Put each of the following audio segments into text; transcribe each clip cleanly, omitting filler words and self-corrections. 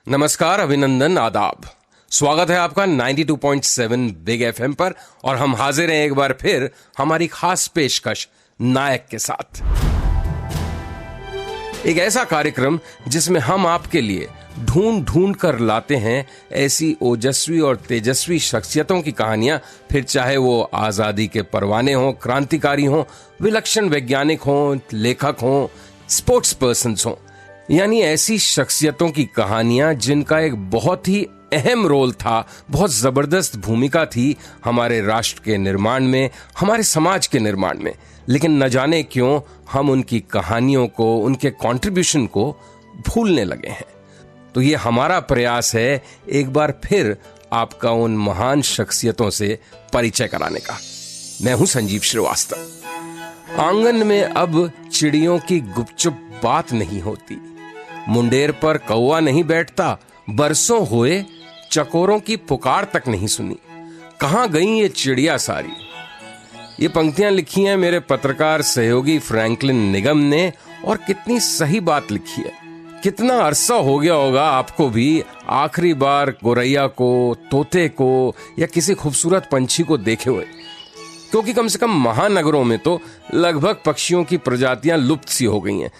नमस्कार, अभिनंदन, आदाब। स्वागत है आपका 92.7 बिग एफएम पर और हम हाजिर हैं एक बार फिर हमारी खास पेशकश नायक के साथ। एक ऐसा कार्यक्रम जिसमें हम आपके लिए ढूंढ ढूंढ कर लाते हैं ऐसी ओजस्वी और तेजस्वी शख्सियतों की कहानियां, फिर चाहे वो आजादी के परवाने हों, क्रांतिकारी हों, विलक्षण वैज्ञानिक हों, लेखक हों, स्पोर्ट्स पर्सन्स हों, यानी ऐसी शख्सियतों की कहानियां जिनका एक बहुत ही अहम रोल था, बहुत जबरदस्त भूमिका थी हमारे राष्ट्र के निर्माण में, हमारे समाज के निर्माण में। लेकिन न जाने क्यों हम उनकी कहानियों को, उनके कंट्रीब्यूशन को भूलने लगे हैं। तो ये हमारा प्रयास है एक बार फिर आपका उन महान शख्सियतों से परिचय कराने का। मैं हूं संजीव श्रीवास्तव। आंगन में अब चिड़ियों की गुपचुप बात नहीं होती, मुंडेर पर कौवा नहीं बैठता, बरसों हुए चकोरों की पुकार तक नहीं सुनी, कहां गई ये चिड़िया सारी। ये पंक्तियां लिखी हैं मेरे पत्रकार सहयोगी फ्रैंकलिन निगम ने, और कितनी सही बात लिखी है। कितना अरसा हो गया होगा आपको भी आखिरी बार गोरैया को, तोते को या किसी खूबसूरत पंछी को देखे हुए, क्योंकि कम से कम महानगरों में तो लगभग पक्षियों की प्रजातियां लुप्त सी हो गई हैं।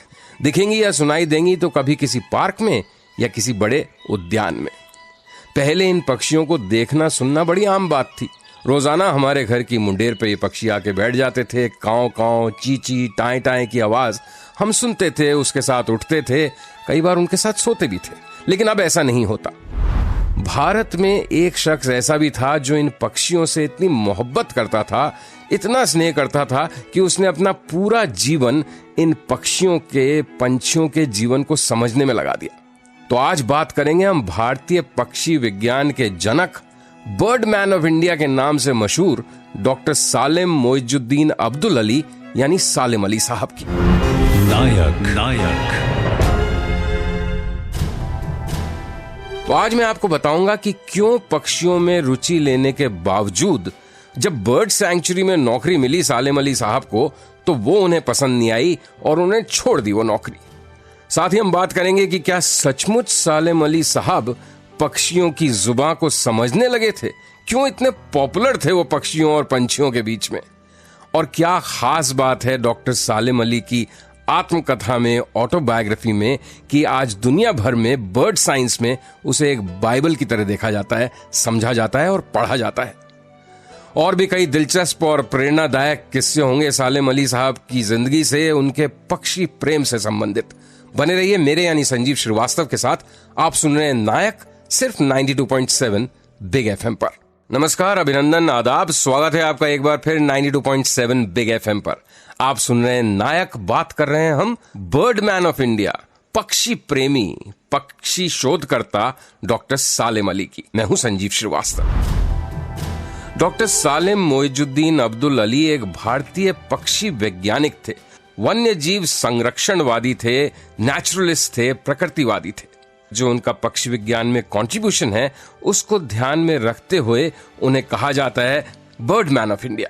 दिखेंगी या सुनाई देंगी तो कभी किसी पार्क में या किसी बड़े उद्यान में। पहले इन पक्षियों को देखना सुनना बड़ी आम बात थी। रोजाना हमारे घर की मुंडेर पे ये पक्षी आके बैठ जाते थे। कांव कांव, चीची, टाएं टाएं की आवाज हम सुनते थे, उसके साथ उठते थे, कई बार उनके साथ सोते भी थे। लेकिन अब ऐसा नहीं होता। भारत में एक शख्स ऐसा भी था जो इन पक्षियों से इतनी मोहब्बत करता था, इतना स्नेह करता था कि उसने अपना पूरा जीवन इन पक्षियों के, पंछियों के जीवन को समझने में लगा दिया। तो आज बात करेंगे हम भारतीय पक्षी विज्ञान के जनक, बर्ड मैन ऑफ इंडिया के नाम से मशहूर डॉक्टर सालेम मोइजुद्दीन अब्दुल अली यानी सालेम अली साहब की। नायक। तो आज मैं आपको बताऊंगा कि क्यों पक्षियों में रुचि लेने के बावजूद जब बर्ड सैंक्चुरी में नौकरी मिली सालेम अली साहब को, तो वो उन्हें पसंद नहीं आई और उन्हें छोड़ दी वो नौकरी। साथ ही हम बात करेंगे कि क्या सचमुच सालेम अली साहब पक्षियों की जुबान को समझने लगे थे, क्यों इतने पॉपुलर थे वो पक्षियों और पंछियों के बीच में, और क्या खास बात है डॉक्टर सालेम अली की आत्मकथा में, ऑटोबायोग्राफी में, कि आज दुनिया भर में बर्ड साइंस में उसे एक बाइबल की तरह देखा जाता है, समझा जाता है और पढ़ा जाता है। और भी कई दिलचस्प और प्रेरणादायक किस्से होंगे सालेम अली साहब की जिंदगी से, उनके पक्षी प्रेम से संबंधित। बने रहिए मेरे यानी संजीव श्रीवास्तव के साथ। आप सुन रहे हैं नायक, सिर्फ 92.7 बिग एफएम पर। नमस्कार, अभिनंदन, आदाब। स्वागत है आपका एक बार फिर 92.7 बिग एफएम पर। आप सुन रहे हैं नायक। बात कर रहे हैं हम बर्ड मैन ऑफ इंडिया, पक्षी प्रेमी, पक्षी शोधकर्ता डॉक्टर सालेम अली की। मैं हूं संजीव श्रीवास्तव। डॉक्टर सालेम मोइजुद्दीन अब्दुल अली एक भारतीय पक्षी वैज्ञानिक थे, वन्य जीव संरक्षणवादी थे, नेचुरलिस्ट थे, प्रकृतिवादी थे। जो उनका पक्षी विज्ञान में कंट्रीब्यूशन है उसको ध्यान में रखते हुए उन्हें कहा जाता है bird man of India.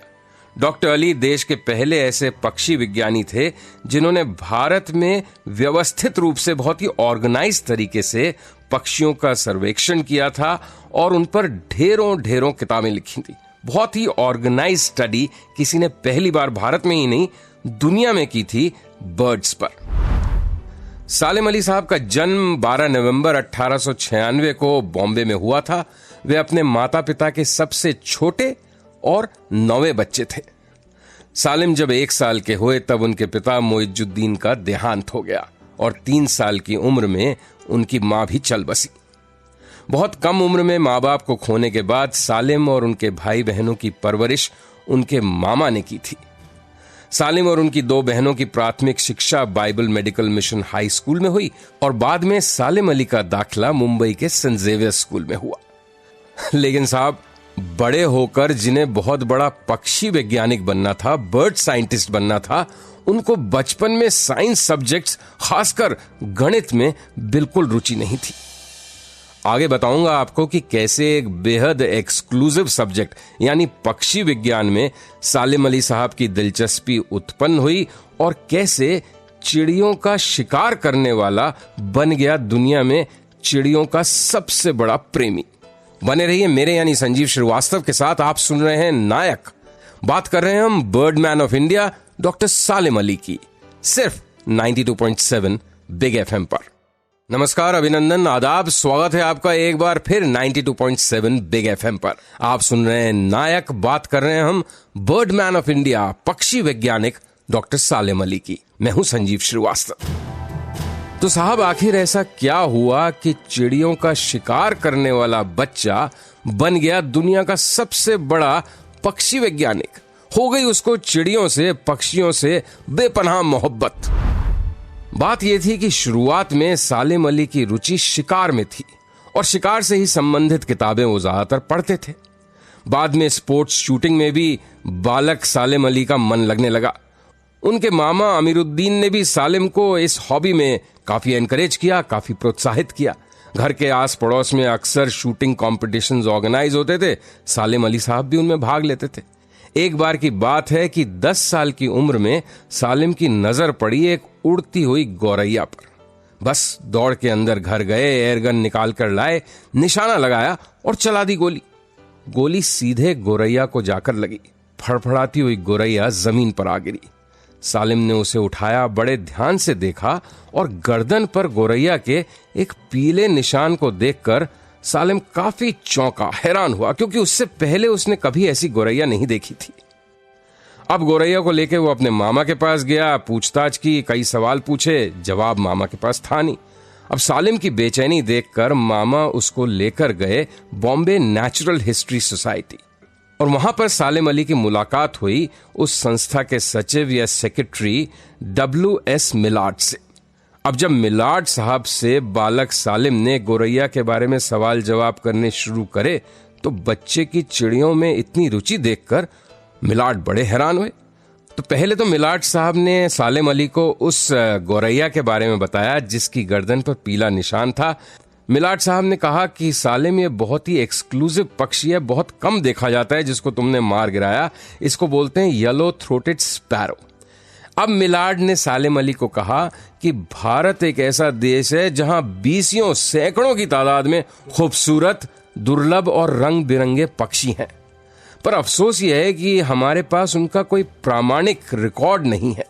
Doctor Ali देश के पहले ऐसे पक्षी विज्ञानी थे जिन्होंने भारत में व्यवस्थित रूप से, बहुत ही ऑर्गेनाइज तरीके से पक्षियों का सर्वेक्षण किया था और उन पर ढेरों ढेरों किताबें लिखी थी। बहुत ही ऑर्गेनाइज स्टडी किसी ने पहली बार भारत में ही नहीं दुनिया में की थी बर्ड्स पर। सालेम अली साहब का जन्म 12 नवंबर 1896 को बॉम्बे में हुआ था। वे अपने माता पिता के सबसे छोटे और 9वें बच्चे थे। सालिम जब 1 साल के हुए तब उनके पिता मोइजुद्दीन का देहांत हो गया और 3 साल की उम्र में उनकी मां भी चल बसी। बहुत कम उम्र में माँ बाप को खोने के बाद सालिम और उनके भाई बहनों की परवरिश उनके मामा ने की थी। सालिम और उनकी 2 बहनों की प्राथमिक शिक्षा Bible medical mission high school में हुई और बाद में सालेम अली का दाखिला मुंबई के सेंट जेवियर स्कूल में हुआ। लेकिन साहब, बड़े होकर जिन्हें बहुत बड़ा पक्षी वैज्ञानिक बनना था, बर्ड साइंटिस्ट बनना था, उनको बचपन में साइंस सब्जेक्ट्स, खासकर गणित में बिल्कुल रुचि नहीं थी। आगे बताऊंगा आपको कि कैसे एक बेहद एक्सक्लूसिव सब्जेक्ट यानी पक्षी विज्ञान में सालेम अली साहब की दिलचस्पी उत्पन्न हुई और कैसे चिड़ियों का शिकार करने वाला बन गया दुनिया में चिड़ियों का सबसे बड़ा प्रेमी। बने रहिए मेरे यानी संजीव श्रीवास्तव के साथ। आप सुन रहे हैं नायक। बात कर रहे हैं हम Birdman of India doctor Salim Ali की, सिर्फ 92.7 बिग एफएम पर। नमस्कार, अभिनंदन, आदाब, स्वागत है आपका एक बार फिर 92.7 बिग एफएम पर। आप सुन रहे हैं नायक। बात कर रहे हैं हम बर्डमैन ऑफ इंडिया पक्षी वैज्ञानिक डॉक्टर सालिम अली की। मैं हूं संजीव श्रीवास्तव। तो साहब, आखिर ऐसा क्या हुआ कि चिड़ियों का शिकार करने वाला बच्चा बन गया दुनिया का सबसे बड़ा पक्षी वैज्ञानिक? हो गई उसको चिड़ियों से, पक्षियों से बेपनाह मोहब्बत। बात यह थी कि शुरुआत में सालिम अली की रुचि शिकार में थी और शिकार से ही संबंधित किताबें वो ज्यादातर पढ़ते थे। बाद में स्पोर्ट्स शूटिंग में भी बालक सालिम अली का मन लगने लगा। उनके मामा अमीरुद्दीन ने भी सालिम को इस हॉबी में काफी एनकरेज किया, काफी प्रोत्साहित किया। घर के आस पड़ोस में अक्सर शूटिंग कॉम्पिटिशन्स ऑर्गेनाइज होते थे। सालिम अली साहब भी उनमें भाग लेते थे। एक बार की बात है कि 10 साल की उम्र में सालिम की नजर पड़ी एक उड़ती हुई गौरैया पर। बस दौड़ के अंदर घर गए, एयरगन निकाल कर लाए, निशाना लगाया और चला दी गोली। गोली सीधे गौरैया को जाकर लगी। फड़फड़ाती हुई गौरैया जमीन पर आ गिरी। सालिम ने उसे उठाया, बड़े ध्यान से देखा और गर्दन पर गौरैया के एक पीले निशान को देखकर सालिम काफी चौंका, हैरान हुआ, क्योंकि उससे पहले उसने कभी ऐसी गौरैया नहीं देखी थी। अब गौरैया को लेकर वो अपने मामा के पास गया, पूछताछ की, कई सवाल पूछे, जवाब मामा के पास था नहीं। अब सालिम की बेचैनी देखकर मामा उसको लेकर गए बॉम्बे नेचुरल हिस्ट्री सोसाइटी और वहां पर सालिम अली की मुलाकात हुई उस संस्था के सचिव या सेक्रेटरी WS मिलार्ड से। अब जब मिलार्ड साहब से बालक सालिम ने गौरैया के बारे में सवाल जवाब करने शुरू करे तो बच्चे की चिड़ियों में इतनी रुचि देखकर मिलार्ड बड़े हैरान हुए। तो पहले तो मिलार्ड साहब ने सालिम अली को उस गौरैया के बारे में बताया जिसकी गर्दन पर पीला निशान था। मिलार्ड साहब ने कहा कि सालिम, ये बहुत ही एक्सक्लूसिव पक्षी है, बहुत कम देखा जाता है जिसको तुमने मार गिराया। इसको बोलते हैं येलो थ्रोटेड स्पैरो। अब मिलार्ड ने सालिम अली को कहा कि भारत एक ऐसा देश है जहां बीसियों सैकड़ों की तादाद में खूबसूरत, दुर्लभ और रंग बिरंगे पक्षी हैं, पर अफसोस यह है कि हमारे पास उनका कोई प्रामाणिक रिकॉर्ड नहीं है।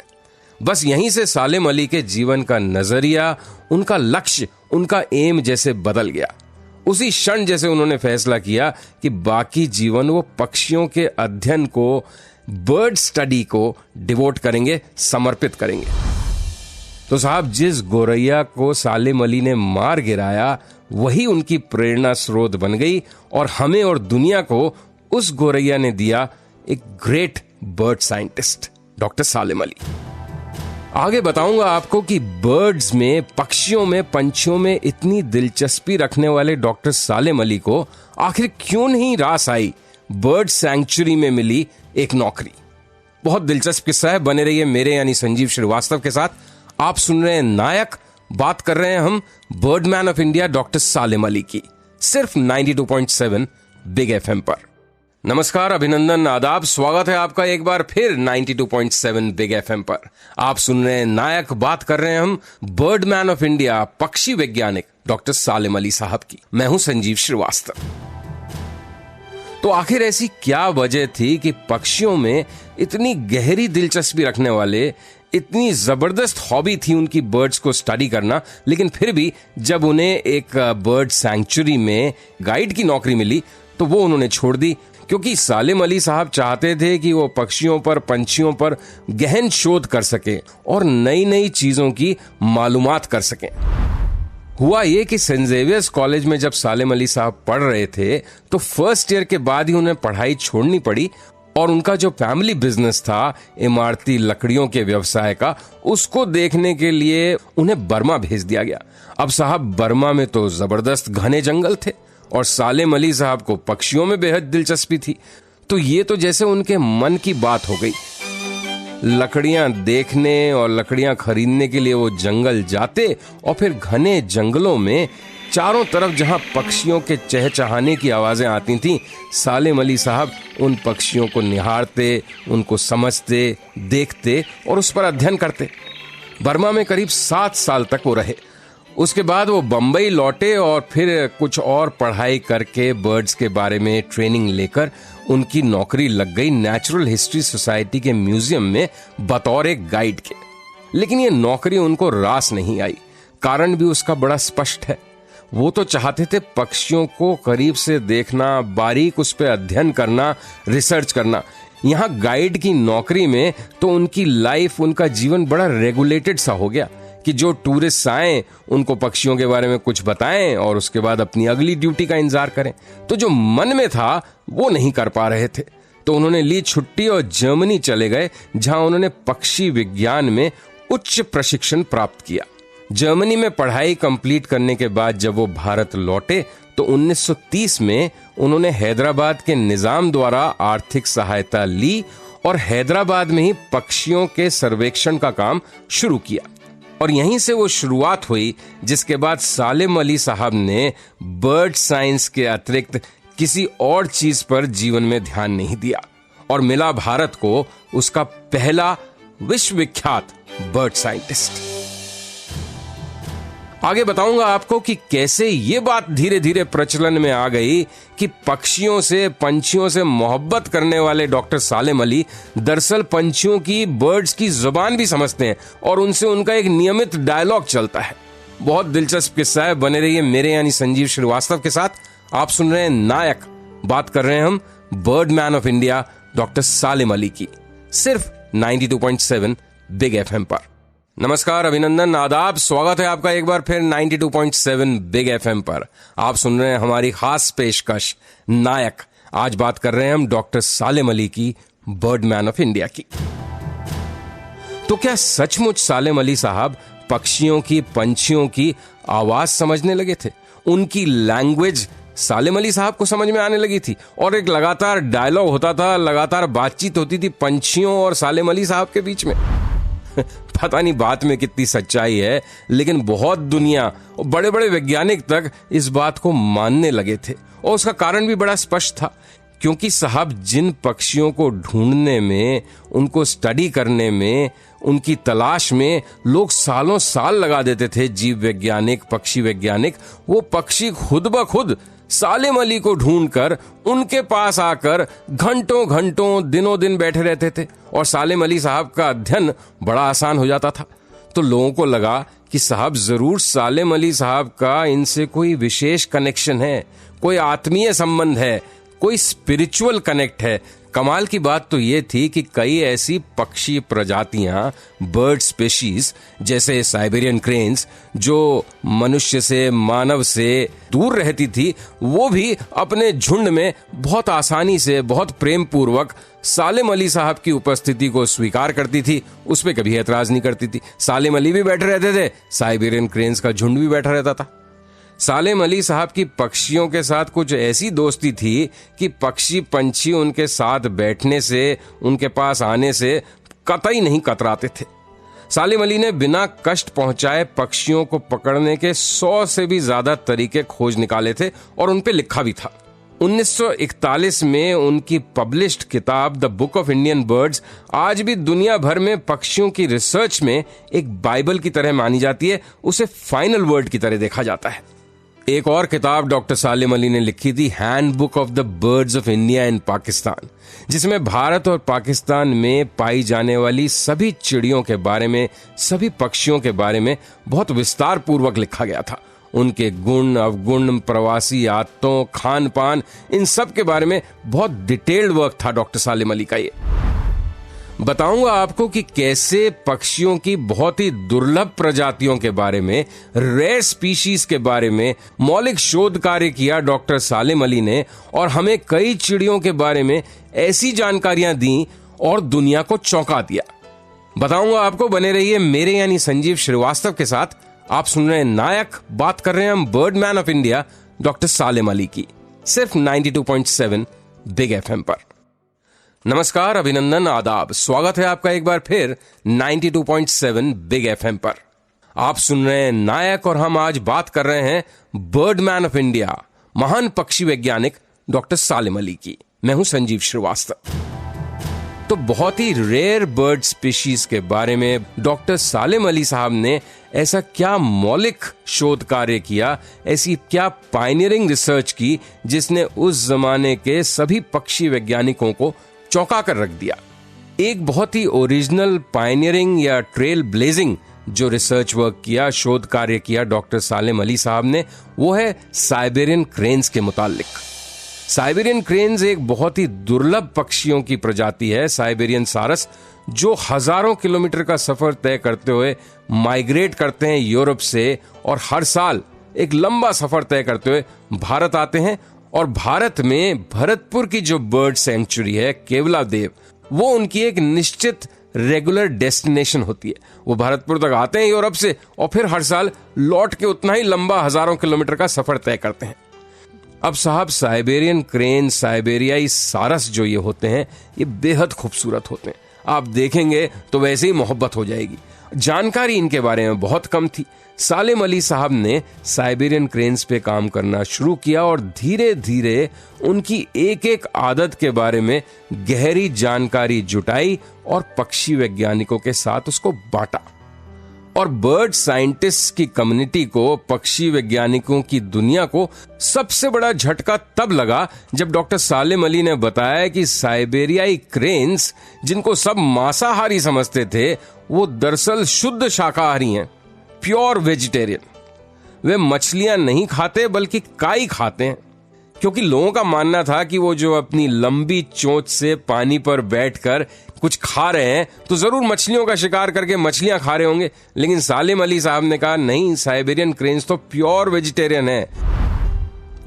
बस यहीं से सालिम अली के जीवन का नजरिया, उनका लक्ष्य, उनका एम जैसे बदल गया। उसी क्षण जैसे उन्होंने फैसला किया कि बाकी जीवन वो पक्षियों के अध्ययन को, बर्ड स्टडी को डिवोट करेंगे, समर्पित करेंगे। तो साहब, जिस गौरैया को सालिम अली ने मार गिराया वही उनकी प्रेरणा स्रोत बन गई और हमें और दुनिया को उस गौरैया ने दिया एक great bird scientist doctor Salim Ali. आगे बताऊंगा आपको कि बर्ड्स में, पक्षियों में, पंछियों में इतनी दिलचस्पी रखने वाले डॉक्टर सालिम अली को आखिर क्यों नहीं रास आई बर्ड सैंक्चुरी में मिली एक नौकरी। बहुत दिलचस्प किस्सा है। बने रहिए मेरे यानी संजीव श्रीवास्तव के साथ। आप सुन रहे हैं नायक। बात कर रहे हैं हम Birdman of India doctor Salim Ali की, सिर्फ 92.7 बिग एफएम पर। नमस्कार, अभिनंदन, आदाब, स्वागत है आपका एक बार फिर 92.7 बिग एफएम पर। आप सुन रहे हैं नायक। बात कर रहे हैं हम बर्डमैन ऑफ इंडिया पक्षी वैज्ञानिक डॉक्टर सालिम अली साहब की। मैं हूं संजीव श्रीवास्तव। तो आखिर ऐसी क्या वजह थी कि पक्षियों में इतनी गहरी दिलचस्पी रखने वाले, इतनी जबरदस्त हॉबी थी उनकी बर्ड्स को स्टडी करना, लेकिन फिर भी जब उन्हें एक बर्ड सैंक्चुरी में गाइड की नौकरी मिली तो वो उन्होंने छोड़ दी, क्योंकि सालिम अली साहब चाहते थे कि वो पक्षियों पर, पंछियों पर गहन शोध कर सकें और नई नई चीजों की मालूमात कर सकें। हुआ ये कि सेंट जेवियर्स कॉलेज में जब सालिम अली साहब पढ़ रहे थे तो फर्स्ट ईयर के बाद ही उन्हें पढ़ाई छोड़नी पड़ी और उनका जो फैमिली बिजनेस था, इमारती लकड़ियों के व्यवसाय का, उसको देखने के लिए उन्हें बर्मा भेज दिया गया। अब साहब, बर्मा में तो जबरदस्त घने जंगल थे और सालिम अली साहब को पक्षियों में बेहद दिलचस्पी थी। तो ये तो जैसे उनके मन की बात हो गई। लकड़ियां देखने और लकड़ियां खरीदने के लिए वो जंगल जाते और फिर घने जंगलों में चारों तरफ जहां पक्षियों के चहचहाने की आवाजें आती थीं, सालिम अली साहब उन पक्षियों को निहारते, उनको समझते, देखते और उस पर अध्ययन करते। बर्मा में करीब 7 साल तक वो रहे। उसके बाद वो बम्बई लौटे और फिर कुछ और पढ़ाई करके बर्ड्स के बारे में ट्रेनिंग लेकर उनकी नौकरी लग गई नेचुरल हिस्ट्री सोसाइटी के म्यूजियम में बतौर एक गाइड के। लेकिन ये नौकरी उनको रास नहीं आई। कारण भी उसका बड़ा स्पष्ट है। वो तो चाहते थे पक्षियों को करीब से देखना, बारीक उस पर अध्ययन करना, रिसर्च करना। यहाँ गाइड की नौकरी में तो उनकी लाइफ, उनका जीवन बड़ा रेगुलेटेड सा हो गया कि जो टूरिस्ट आए उनको पक्षियों के बारे में कुछ बताएं और उसके बाद अपनी अगली ड्यूटी का इंतजार करें। तो जो मन में था वो नहीं कर पा रहे थे, तो उन्होंने ली छुट्टी और जर्मनी चले गए, जहां उन्होंने पक्षी विज्ञान में उच्च प्रशिक्षण प्राप्त किया। जर्मनी में पढ़ाई कंप्लीट करने के बाद जब वो भारत लौटे तो 1930 में उन्होंने हैदराबाद के निजाम द्वारा आर्थिक सहायता ली और हैदराबाद में ही पक्षियों के सर्वेक्षण का काम शुरू किया। और यहीं से वो शुरुआत हुई, जिसके बाद सालेम अली साहब ने बर्ड साइंस के अतिरिक्त किसी और चीज पर जीवन में ध्यान नहीं दिया और मिला भारत को उसका पहला विश्वविख्यात बर्ड साइंटिस्ट। आगे बताऊंगा आपको कि कैसे ये बात धीरे धीरे प्रचलन में आ गई कि पक्षियों से, पंछियों से मोहब्बत करने वाले डॉक्टर सालेम अली दरअसल पंछियों की, बर्ड्स की जुबान भी समझते हैं और उनसे उनका एक नियमित डायलॉग चलता है। बहुत दिलचस्प किस्सा है, बने रहिए मेरे यानी संजीव श्रीवास्तव के साथ। आप सुन रहे हैं नायक, बात कर रहे हैं हम bird man of India doctor Salem Ali की, सिर्फ 92.7 बिग एफएम पर। नमस्कार, अभिनंदन, आदाब, स्वागत है आपका एक बार फिर 92.7 बिग एफएम पर। आप सुन रहे हैं हमारी खास पेशकश नायक। आज बात कर रहे हैं हम डॉक्टर सालेम अली की, बर्ड मैन ऑफ इंडिया की। तो क्या सचमुच सालेम अली साहब पक्षियों की, पंछियों की आवाज समझने लगे थे? उनकी लैंग्वेज सालेम अली साहब को समझ में आने लगी थी और एक लगातार डायलॉग होता था, लगातार बातचीत होती थी पंछियों और सालेम अली साहब के बीच में। पता नहीं बात में कितनी सच्चाई है, लेकिन बहुत दुनिया, बड़े बड़े वैज्ञानिक तक इस बात को मानने लगे थे। और उसका कारण भी बड़ा स्पष्ट था, क्योंकि साहब जिन पक्षियों को ढूंढने में, उनको स्टडी करने में, उनकी तलाश में लोग सालों साल लगा देते थे, जीव वैज्ञानिक, पक्षी वैज्ञानिक, वो पक्षी खुद ब खुद सालेम अली को ढूंढकर उनके पास आकर घंटों घंटों, दिनों दिन बैठे रहते थे और सालेम अली साहब का अध्ययन बड़ा आसान हो जाता था। तो लोगों को लगा कि साहब जरूर सालेम अली साहब का इनसे कोई विशेष कनेक्शन है, कोई आत्मीय संबंध है, कोई स्पिरिचुअल कनेक्ट है। कमाल की बात तो ये थी कि कई ऐसी पक्षी प्रजातियां, बर्ड स्पेशीज जैसे साइबेरियन क्रेन्स, जो मनुष्य से, मानव से दूर रहती थी, वो भी अपने झुंड में बहुत आसानी से, बहुत प्रेम पूर्वक सालेम अली साहब की उपस्थिति को स्वीकार करती थी, उस पर कभी ऐतराज नहीं करती थी। सालेम अली भी बैठे रहते थे, साइबेरियन क्रेन्स का झुंड भी बैठा रहता था। सालेम अली साहब की पक्षियों के साथ कुछ ऐसी दोस्ती थी कि पक्षी पंछी उनके साथ बैठने से, उनके पास आने से कतई नहीं कतराते थे। सालेम अली ने बिना कष्ट पहुंचाए पक्षियों को पकड़ने के 100 से भी ज्यादा तरीके खोज निकाले थे और उन पे लिखा भी था। 1941 में उनकी पब्लिश्ड किताब the book of Indian birds आज भी दुनिया भर में पक्षियों की रिसर्च में एक बाइबल की तरह मानी जाती है, उसे फाइनल वर्ड की तरह देखा जाता है। एक और किताब डॉक्टर सालेम अली ने लिखी थी, hand book of the birds of India and Pakistan, जिसमें भारत और पाकिस्तान में पाई जाने वाली सभी चिड़ियों के बारे में, सभी पक्षियों के बारे में बहुत विस्तार पूर्वक लिखा गया था। उनके गुण, अवगुण, प्रवासी आदतों, खान पान, इन सब के बारे में बहुत डिटेल्ड वर्क था डॉक्टर सालेम अली का। ये बताऊंगा आपको कि कैसे पक्षियों की बहुत ही दुर्लभ प्रजातियों के बारे में, रेयर स्पीशीज के बारे में मौलिक शोध कार्य किया डॉक्टर सालेम अली ने और हमें कई चिड़ियों के बारे में ऐसी जानकारियां दी और दुनिया को चौंका दिया। बताऊंगा आपको, बने रहिए मेरे यानी संजीव श्रीवास्तव के साथ। आप सुन रहे हैं नायक, बात कर रहे हैं हम bird man of India doctor Salem Ali की, सिर्फ 92.7 बिग एफएम पर। नमस्कार, अभिनंदन, आदाब, स्वागत है आपका एक बार फिर 92.7 बिग एफएम पर। आप सुन रहे हैं नायक और हम आज बात कर रहे हैं बर्ड मैन ऑफ इंडिया, महान पक्षी वैज्ञानिक डॉक्टर सालेम अली की। मैं हूं संजीव श्रीवास्तव। तो बहुत ही रेयर बर्ड स्पीशीज के बारे में डॉक्टर सालेम अली साहब ने ऐसा क्या मौलिक शोध कार्य किया, ऐसी क्या पायनियरिंग रिसर्च की जिसने उस जमाने के सभी पक्षी वैज्ञानिकों को चौंका कर रख दिया। एक बहुत ही ओरिजिनल पायनियरिंग या ट्रेल ब्लेजिंग जो रिसर्च वर्क किया, शोध कार्य किया डॉक्टर सालेम अली साहब ने, वो है साइबेरियन क्रेन्स के मुतालिक। साइबेरियन क्रेन्स एक बहुत ही दुर्लभ पक्षियों की प्रजाति है, साइबेरियन सारस, जो हजारों किलोमीटर का सफर तय करते हुए माइग्रेट करते हैं यूरोप से, और हर साल एक लंबा सफर तय करते हुए भारत आते हैं। और भारत में भरतपुर की जो बर्ड सेंचुरी है, केवलादेव, वो उनकी एक निश्चित रेगुलर डेस्टिनेशन होती है। वो भरतपुर तक आते हैं यूरोप से और फिर हर साल लौट के उतना ही लंबा हजारों किलोमीटर का सफर तय करते हैं। अब साहब, साइबेरियन क्रेन, साइबेरियाई सारस जो ये होते हैं, ये बेहद खूबसूरत होते हैं। आप देखेंगे तो वैसे ही मोहब्बत हो जाएगी। जानकारी इनके बारे में बहुत कम थी। सालेम अली साहब ने साइबेरियन क्रेन्स पे काम करना शुरू किया और धीरे धीरे उनकी एक एक आदत के बारे में गहरी जानकारी जुटाई और पक्षी वैज्ञानिकों के साथ उसको बांटा। और बर्ड साइंटिस्ट की कम्युनिटी को, पक्षी वैज्ञानिकों की दुनिया को सबसे बड़ा झटका तब लगा जब डॉक्टर सालेम अली ने बताया कि साइबेरियाई क्रेन्स, जिनको सब मांसाहारी समझते थे, वो दरअसल शुद्ध शाकाहारी हैं, प्योर वेजिटेरियन। वे मछलियां नहीं खाते बल्कि काई खाते हैं, क्योंकि लोगों का मानना था कि वो जो अपनी लंबी चोंच से पानी पर बैठकर कुछ खा रहे हैं तो जरूर मछलियों का शिकार करके मछलियां खा रहे होंगे। लेकिन सालेम अली साहब ने कहा नहीं, साइबेरियन क्रेन्स तो प्योर वेजिटेरियन है।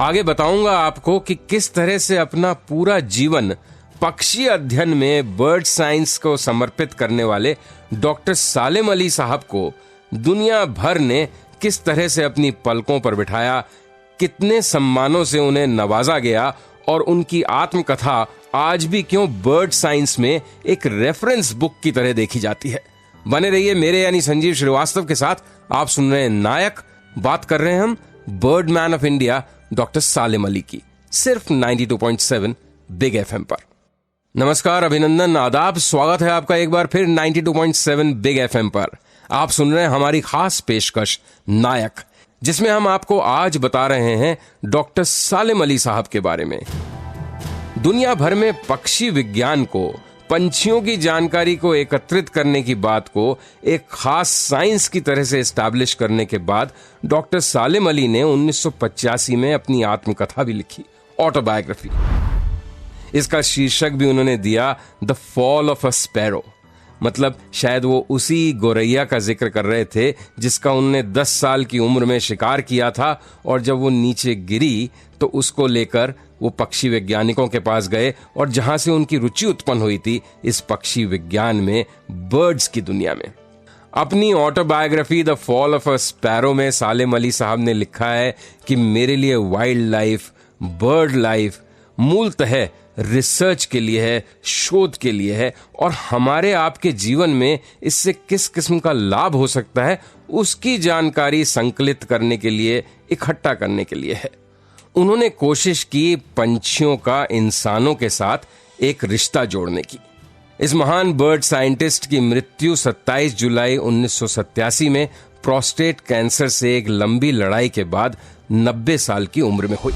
आगे बताऊंगा आपको कि किस तरह से अपना पूरा जीवन पक्षी अध्ययन में बर्ड साइंस को समर्पित करने वाले डॉक्टर सालेम अली साहब को दुनिया भर ने किस तरह से अपनी पलकों पर बिठाया, कितने सम्मानों से उन्हें नवाजा गया, और उनकी आत्मकथा आज भी क्यों बर्ड साइंस में एक रेफरेंस बुक की तरह देखी जाती है। बने रहिए मेरे यानी संजीव श्रीवास्तव के साथ। आप सुन रहे हैं नायक। बात कर रहे हैं हम bird man of India doctor Salem Ali की, सिर्फ 92.7 बिग एफएम पर। नमस्कार, अभिनंदन, आदाब, स्वागत है आपका एक बार फिर 92.7 बिग एफएम पर। आप सुन रहे हैं हमारी खास पेशकश नायक, जिसमें हम आपको आज बता रहे हैं डॉक्टर सालेम अली साहब के बारे में। दुनिया भर में पक्षी विज्ञान को, पंछियों की जानकारी को एकत्रित करने की बात को एक खास साइंस की तरह से एस्टैब्लिश करने के बाद डॉक्टर सालेम अली ने 1985 में अपनी आत्मकथा भी लिखी, ऑटोबायोग्राफी। इसका शीर्षक भी उन्होंने दिया the fall of a sparrow. मतलब शायद वो उसी गोरैया का जिक्र कर रहे थे जिसका उन्होंने 10 साल की उम्र में शिकार किया था, और जब वो नीचे गिरी तो उसको लेकर वो पक्षी वैज्ञानिकों के पास गए, और जहां से उनकी रुचि उत्पन्न हुई थी इस पक्षी विज्ञान में, बर्ड्स की दुनिया में। अपनी autobiography the fall of a sparrow में सालेम अली साहब ने लिखा है कि मेरे लिए वाइल्ड लाइफ, बर्ड लाइफ मूलतः रिसर्च के लिए है, शोध के लिए है, और हमारे आपके जीवन में इससे किस किस्म का लाभ हो सकता है उसकी जानकारी संकलित करने के लिए, इकट्ठा करने के लिए है। उन्होंने कोशिश की पंछियों का इंसानों के साथ एक रिश्ता जोड़ने की। इस महान बर्ड साइंटिस्ट की मृत्यु 27 जुलाई 1987 में प्रोस्टेट कैंसर से एक लंबी लड़ाई के बाद 90 साल की उम्र में हुई।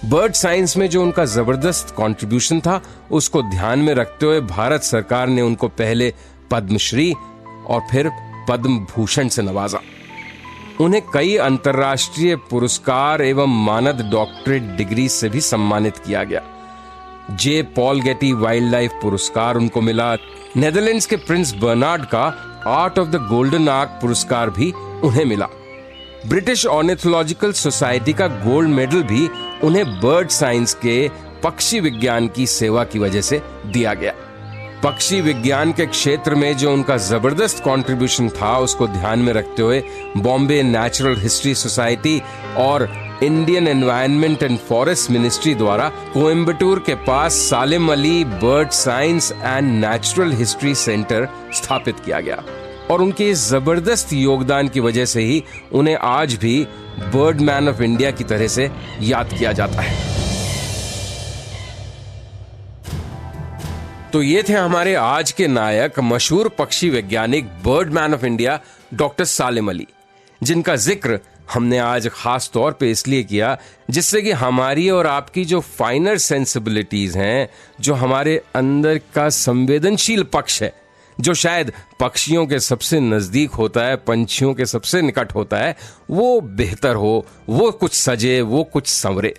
बर्ड साइंस में जो उनका जबरदस्त कंट्रीब्यूशन था, उसको ध्यान में रखते हुए भारत सरकार ने उनको पहले पद्मश्री और फिर पद्म भूषण से नवाजा। उन्हें कई अंतर्राष्ट्रीय पुरस्कार एवं मानद डॉक्टरेट डिग्री से भी सम्मानित किया गया। जे पॉल गेटी वाइल्ड लाइफ पुरस्कार उनको मिला। नेदरलैंड्स के प्रिंस बर्नार्ड का art of the golden arc पुरस्कार भी उन्हें मिला। ब्रिटिश ऑर्निथोलॉजिकल सोसाइटी का गोल्ड मेडल भी उन्हें बर्ड साइंस के, पक्षी विज्ञान की सेवा की वजह से दिया गया। पक्षी विज्ञान के क्षेत्र में जो उनका जबरदस्त कंट्रीब्यूशन था, उसको ध्यान में रखते हुए बॉम्बे नेचुरल हिस्ट्री सोसाइटी और Indian environment and forest ministry द्वारा कोयम्बटूर के पास Salem Ali bird science and natural history centre स्थापित किया गया। और उनके इस जबरदस्त योगदान की वजह से ही उन्हें आज भी बर्ड मैन ऑफ इंडिया की तरह से याद किया जाता है। तो ये थे हमारे आज के नायक, मशहूर पक्षी वैज्ञानिक, bird man of India doctor Salim Ali, जिनका जिक्र हमने आज खास तौर पे इसलिए किया जिससे कि हमारी और आपकी जो फाइनर सेंसिबिलिटीज हैं, जो हमारे अंदर का संवेदनशील पक्ष है, जो शायद पक्षियों के सबसे नजदीक होता है, पंछियों के सबसे निकट होता है, वो बेहतर हो, वो कुछ सजे, वो कुछ संवरे।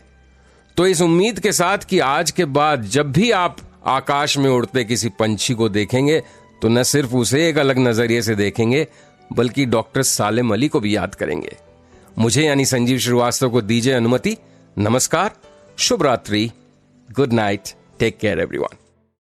तो इस उम्मीद के साथ कि आज के बाद जब भी आप आकाश में उड़ते किसी पंछी को देखेंगे तो न सिर्फ उसे एक अलग नजरिए से देखेंगे बल्कि डॉक्टर सालिम अली को भी याद करेंगे। मुझे यानी संजीव श्रीवास्तव को दीजिए अनुमति। नमस्कार, शुभ रात्रि, good night, take care everyone.